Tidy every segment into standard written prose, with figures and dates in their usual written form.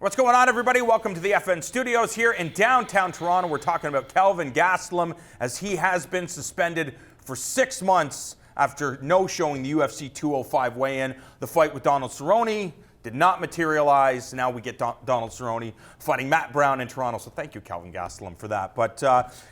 What's going on, everybody? Welcome to the FN Studios here in downtown Toronto. We're talking about Kelvin Gastelum, as he has been suspended for 6 months after no-showing the UFC 205 weigh-in. The fight with Donald Cerrone did not materialize. Now we get Donald Cerrone fighting Matt Brown in Toronto. So thank you, Kelvin Gastelum, for that. But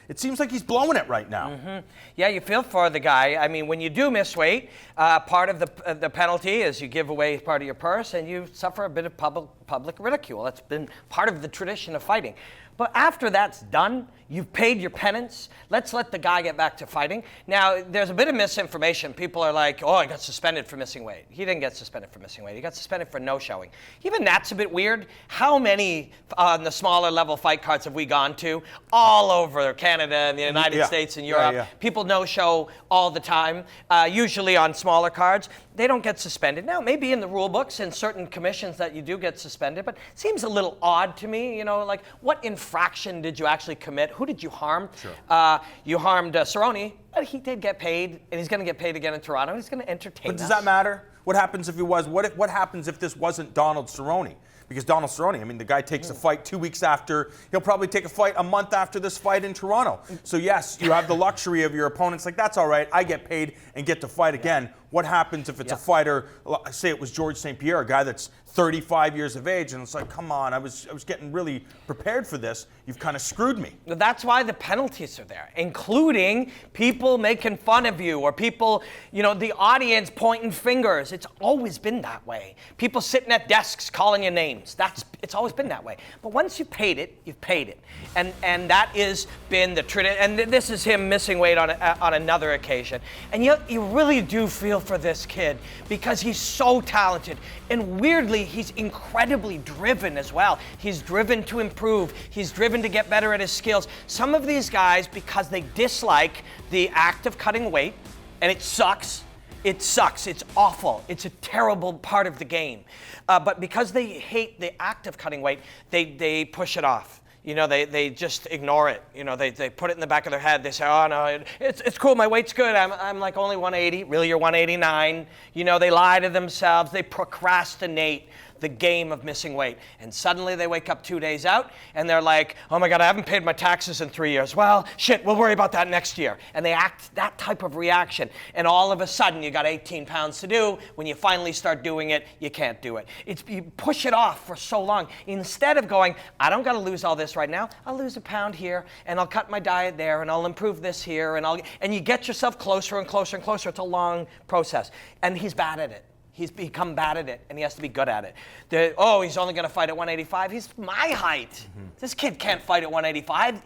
it seems like he's blowing it right now. Mm-hmm. Yeah, you feel for the guy. I mean, when you do miss weight, part of the penalty is you give away part of your purse and you suffer a bit of public ridicule. That's been part of the tradition of fighting. But after that's done, you've paid your penance. Let's let the guy get back to fighting. Now, there's a bit of misinformation. People are like, oh, I got suspended for missing weight. He didn't get suspended for missing weight. He got suspended for no-showing. Even that's a bit weird. How many on the smaller level fight cards have we gone to? All over Canada and the United States and Europe. People no-show all the time, usually on smaller cards. They don't get suspended. Now, maybe in the rule books and certain commissions that you do get suspended, but it seems a little odd to me. You know, like, what infraction did you actually commit? Who did you harm? Sure. You harmed Cerrone, but he did get paid, and he's going to get paid again in Toronto. He's going to entertain us. But does that matter? What happens if he was? What happens if this wasn't Donald Cerrone? Because Donald Cerrone, I mean, the guy takes a fight 2 weeks after. He'll probably take a fight a month after this fight in Toronto. So yes, you have the luxury of your opponents. Like, that's all right. I get paid and get to fight again. What happens if it's a fighter, say it was George St. Pierre, a guy that's 35 years of age, and it's like, come on, I was getting really prepared for this. You've kind of screwed me. That's why the penalties are there, including people making fun of you or people, you know, the audience pointing fingers. It's always been that way. People sitting at desks calling you names. It's always been that way. But once you've paid it, you've paid it. And that has been the tradition. And this is him missing weight on another occasion. And you really do feel for this kid because he's so talented. And weirdly, he's incredibly driven as well. He's driven to improve. He's driven to get better at his skills. Some of these guys, because they dislike the act of cutting weight, and it sucks. It sucks. It's awful. It's a terrible part of the game. But because they hate the act of cutting weight, they push it off. You know, they just ignore it. You know, they put it in the back of their head. They say, oh, no, it's cool. My weight's good. I'm like only 180. Really, you're 189. You know, they lie to themselves. They procrastinate the game of missing weight. And suddenly they wake up 2 days out and they're like, oh my God, I haven't paid my taxes in 3 years. Well, shit, we'll worry about that next year. And they act that type of reaction. And all of a sudden you got 18 pounds to do. When you finally start doing it, you can't do it. You push it off for so long. Instead of going, I don't got to lose all this right now. I'll lose a pound here and I'll cut my diet there and I'll improve this here and you get yourself closer and closer and closer. It's a long process. And he's bad at it. He's become bad at it, and he has to be good at it. He's only going to fight at 185. He's my height. Mm-hmm. This kid can't fight at 185.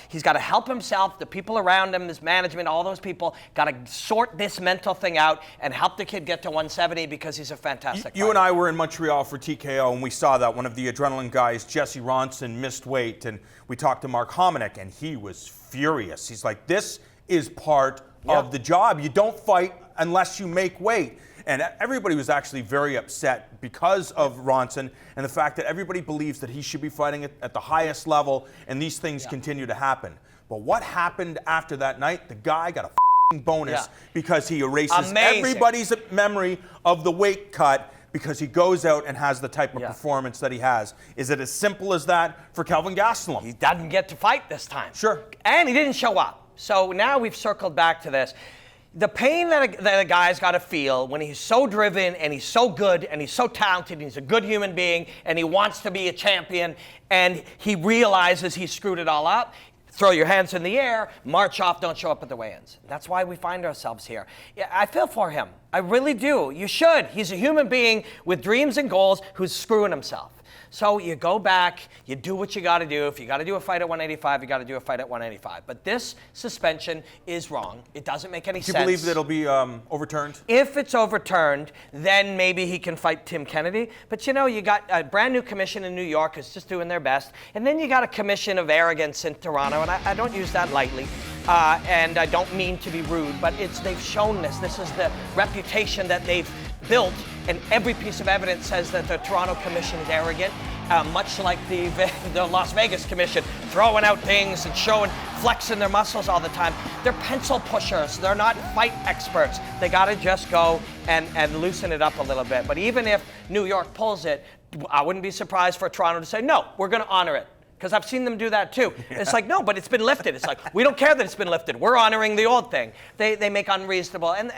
He's got to help himself. The people around him, his management, all those people, got to sort this mental thing out and help the kid get to 170 because he's a fantastic fighter. You and I were in Montreal for TKO, and we saw that one of the adrenaline guys, Jesse Ronson, missed weight, and we talked to Mark Hominick, and he was furious. He's like, this is part of the job. You don't fight unless you make weight. And everybody was actually very upset because of Ronson and the fact that everybody believes that he should be fighting at the highest level, and these things continue to happen. But what happened after that night? The guy got a bonus because he erases everybody's memory of the weight cut because he goes out and has the type of performance that he has. Is it as simple as that for Kelvin Gastelum? He doesn't get to fight this time. Sure. And he didn't show up. So now we've circled back to this. The pain that a guy's got to feel when he's so driven and he's so good and he's so talented and he's a good human being and he wants to be a champion and he realizes he screwed it all up, throw your hands in the air, march off, don't show up at the weigh-ins. That's why we find ourselves here. Yeah, I feel for him. I really do. You should. He's a human being with dreams and goals who's screwing himself. So you go back, you do what you got to do. If you got to do a fight at 185, you got to do a fight at 185. But this suspension is wrong. It doesn't make any sense. Do you believe that it'll be overturned? If it's overturned, then maybe he can fight Tim Kennedy. But you know, you got a brand new commission in New York who's just doing their best. And then you got a commission of arrogance in Toronto, and I don't use that lightly. And I don't mean to be rude, but they've shown this. This is the reputation that they've built, and every piece of evidence says that the Toronto Commission is arrogant, much like the Las Vegas Commission, throwing out things and flexing their muscles all the time. They're pencil pushers. They're not fight experts. They got to just go and loosen it up a little bit. But even if New York pulls it, I wouldn't be surprised for Toronto to say, no, we're going to honor it. Because I've seen them do that too. Yeah. It's like, no, but it's been lifted. It's like, we don't care that it's been lifted. We're honoring the old thing. They make unreasonable. And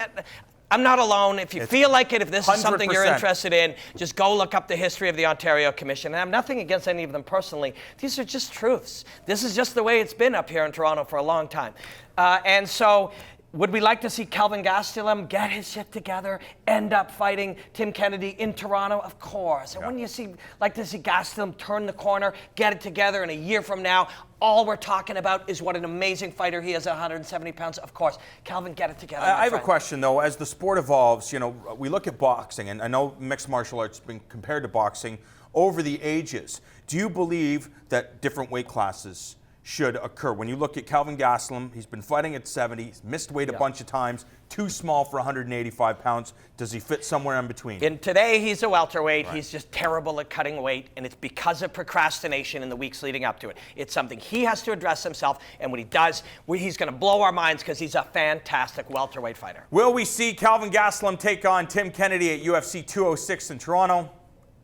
I'm not alone. If you feel like it, if this 100%. Is something you're interested in, just go look up the history of the Ontario Commission. And I have nothing against any of them personally. These are just truths. This is just the way it's been up here in Toronto for a long time. And so, would we like to see Kelvin Gastelum get his shit together, end up fighting Tim Kennedy in Toronto? Of course. And wouldn't you like to see Gastelum turn the corner, get it together, and a year from now, all we're talking about is what an amazing fighter he is at 170 pounds? Of course. Kelvin, get it together. I have a question, though. As the sport evolves, you know, we look at boxing, and I know mixed martial arts has been compared to boxing over the ages. Do you believe that different weight classes should occur? When you look at Kelvin Gastelum, he's been fighting at 70, he's missed weight a bunch of times, too small for 185 pounds. Does he fit somewhere in between? And today he's a welterweight. Right. He's just terrible at cutting weight, and it's because of procrastination in the weeks leading up to it. It's something he has to address himself, and when he does, he's going to blow our minds because he's a fantastic welterweight fighter. Will we see Kelvin Gastelum take on Tim Kennedy at UFC 206 in Toronto?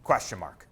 Question mark.